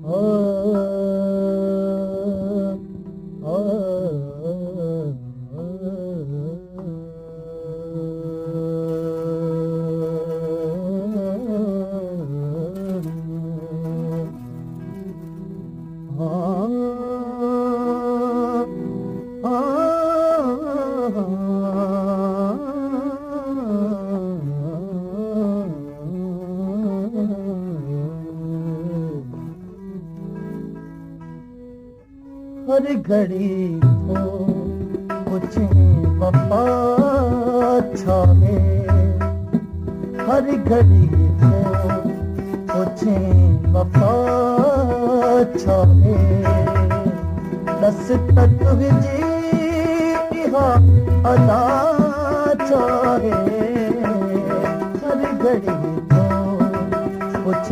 हर घड़ी हो कुछ वफा छाए, हर घड़ी हो कुछ वफा छाए, दस तक जी इहा अदा चाहे, हर घड़ी हो कुछ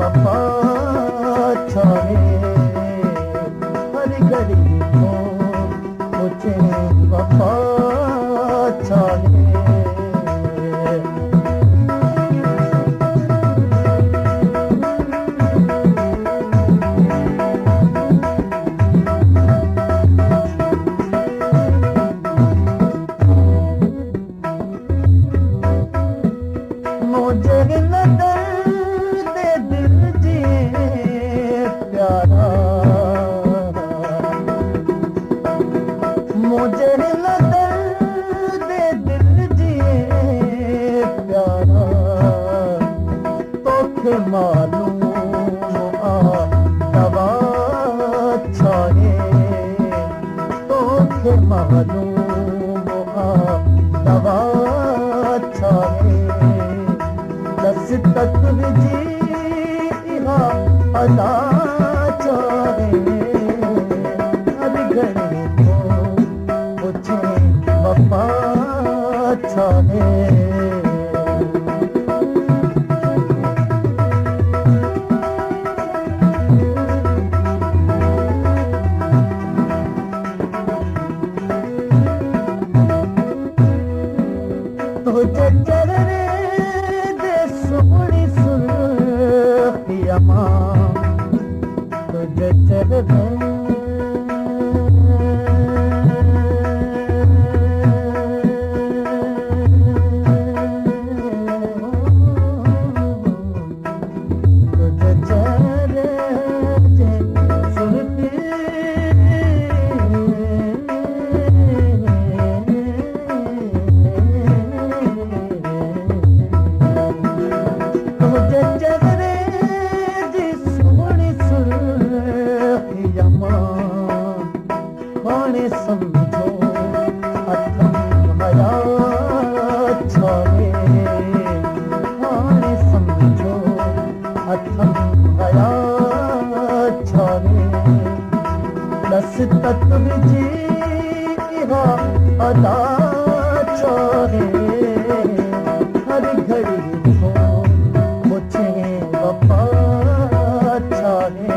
वफा छाए, घड़ी को मुझे वफा चाहे। मुझे न दर्द दिल जी प्यारा, मुझे न दर्द दिल जिए प्यारा, तोखे मालूम आ दवा छाए, तोखे मालूम आ दवा छाए, दस तक जी इहा अदा चाहे, हर घड़ी वफा छाए। तुझे चरने दे सोहनी सुर्खिया मां, तुझे चरने समझो अथम हया छाए, हाणे समझो अथम हया छाए, दस तक जी इहा अदा चाहे, हर घड़ी हो मुझे वफा छाए।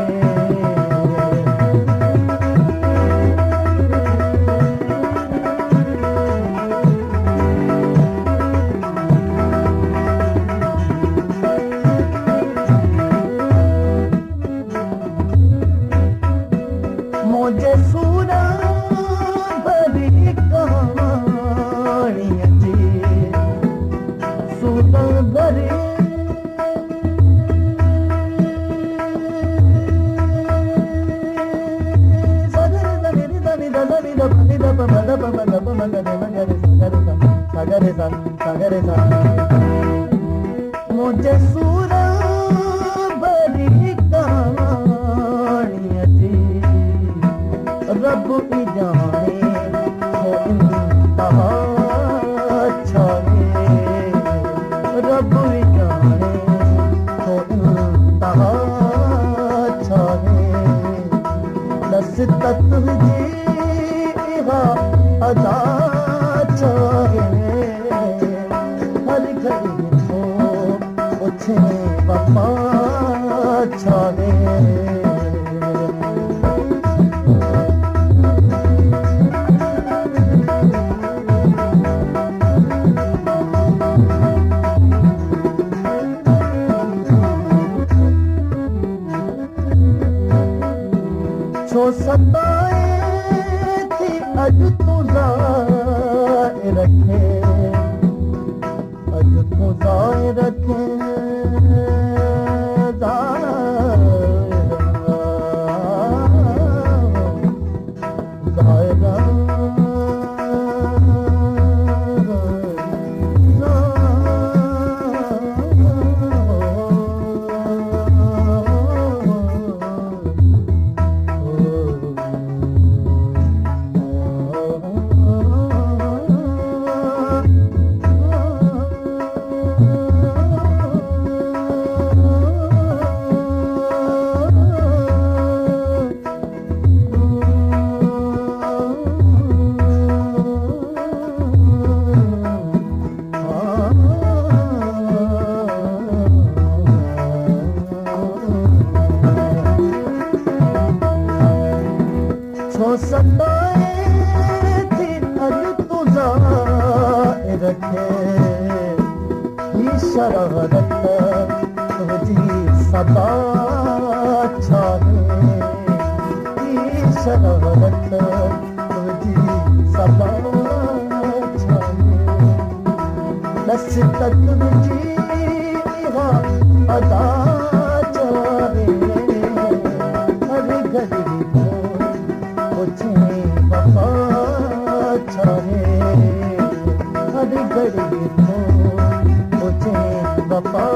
मुझे सूरा भरी कहानी जी, सूरा भरी मुझे सूरा भरी कहानी जी, रब ही जाने हो इंतहा छाए, रब ही जाने हो इंतहा छाए, दस तक जी इहा अदा चाहे, हर घड़ी हो मुझे वफा छाए। छो सताए थी अॼु तूं ज़ाए रखे अॼु तूं ज़ाए रखे छो सताए थी अॼु तूं ज़ाए रखे ही शरारत तुंहिंजी सदा छाहे ही शरारत तुंहिंजी सदा छाहे बस त तुंहिंजी इहा अदा चाहे हर घड़ी मुझे वफा चाहे हर घड़ी मुझे वफा